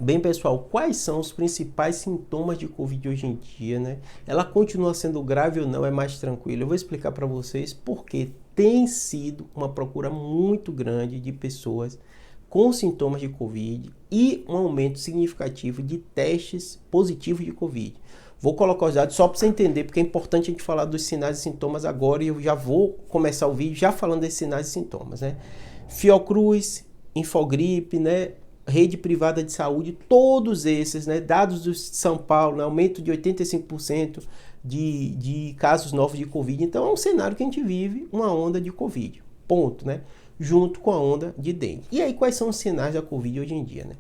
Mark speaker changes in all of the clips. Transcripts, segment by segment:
Speaker 1: Bem, pessoal, quais são os principais sintomas de Covid hoje em dia, né? Ela continua sendo grave ou não, é mais tranquilo? Eu vou explicar para vocês porque tem sido uma procura muito grande de pessoas com sintomas de Covid e um aumento significativo de testes positivos de Covid. Vou colocar os dados só para você entender, porque é importante a gente falar dos sinais e sintomas agora e eu já vou começar o vídeo já falando desses sinais e sintomas, né? Fiocruz, Infogripe, né? Rede privada de saúde, todos esses, né, dados de São Paulo, né, aumento de 85% de casos novos de Covid. Então é um cenário que a gente vive uma onda de Covid, ponto, né? Junto com a onda de dengue. E aí, quais são os sinais da Covid hoje em dia, né?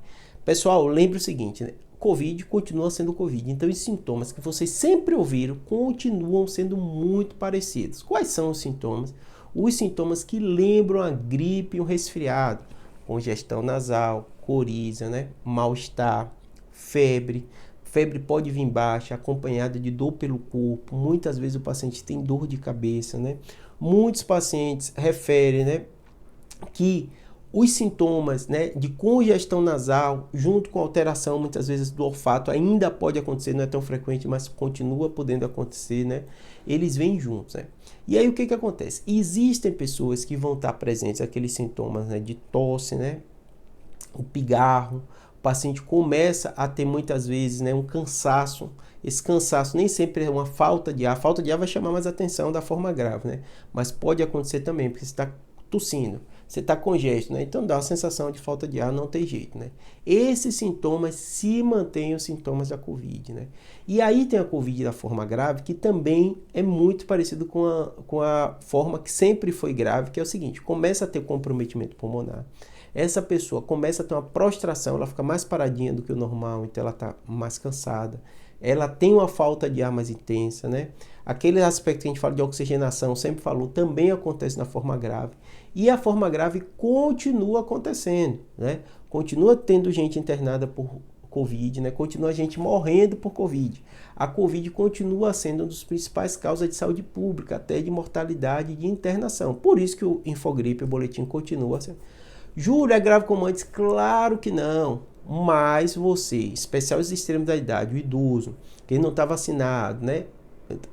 Speaker 1: Pessoal, lembre o seguinte, né? Covid continua sendo Covid, então os sintomas que vocês sempre ouviram continuam sendo muito parecidos. Quais são os sintomas? Os sintomas que lembram a gripe e um resfriado, congestão nasal, coriza, né? Mal-estar, febre. Febre pode vir baixa, acompanhada de dor pelo corpo. Muitas vezes o paciente tem dor de cabeça, né? Muitos pacientes referem, né, que os sintomas, né, de congestão nasal, junto com alteração muitas vezes do olfato, ainda pode acontecer, não é tão frequente, mas continua podendo acontecer, né? Eles vêm juntos, né? E aí o que acontece? Existem pessoas que vão estar presentes aqueles sintomas, né, de tosse, né, o pigarro, o paciente começa a ter muitas vezes, né, um cansaço. Esse cansaço nem sempre é uma falta de ar. A falta de ar vai chamar mais atenção da forma grave, né? Mas pode acontecer também, porque você está tossindo, você está congesto, né? Então dá uma sensação de falta de ar, não tem jeito, né? Esses sintomas se mantêm os sintomas da Covid, né? E aí tem a Covid da forma grave, que também é muito parecido com a forma que sempre foi grave, que é o seguinte: começa a ter comprometimento pulmonar. Essa pessoa começa a ter uma prostração, ela fica mais paradinha do que o normal, então ela está mais cansada. Ela tem uma falta de ar mais intensa, né? Aquele aspecto que a gente fala de oxigenação, sempre falou, também acontece na forma grave. E a forma grave continua acontecendo, né? Continua tendo gente internada por Covid, né? Continua gente morrendo por Covid. A Covid continua sendo uma das principais causas de saúde pública, até de mortalidade e de internação. Por isso que o Infogripe, o boletim, continua sendo. Júlio, é grave como antes? Claro que não. Mas você, especial os extremos da idade, o idoso, quem não está vacinado, né?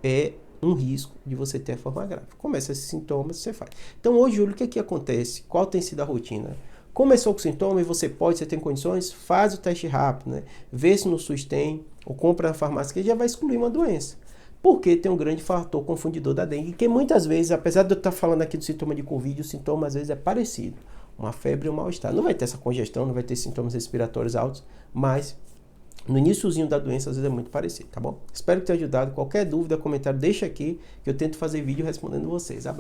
Speaker 1: É um risco de você ter a forma grave. Começa esses sintomas, você faz. Então hoje, Júlio, o que acontece? Qual tem sido a rotina? Começou com sintoma e você tem condições, faz o teste rápido, né? Vê se no SUS tem, ou compra na farmácia, que já vai excluir uma doença. Porque tem um grande fator confundidor da dengue, que muitas vezes, apesar de eu estar falando aqui do sintoma de Covid, o sintoma às vezes é parecido. Uma febre e um mal-estar. Não vai ter essa congestão, não vai ter sintomas respiratórios altos, mas no iniciozinho da doença às vezes é muito parecido, tá bom? Espero que tenha ajudado. Qualquer dúvida, comentário, deixa aqui que eu tento fazer vídeo respondendo vocês. Abraço.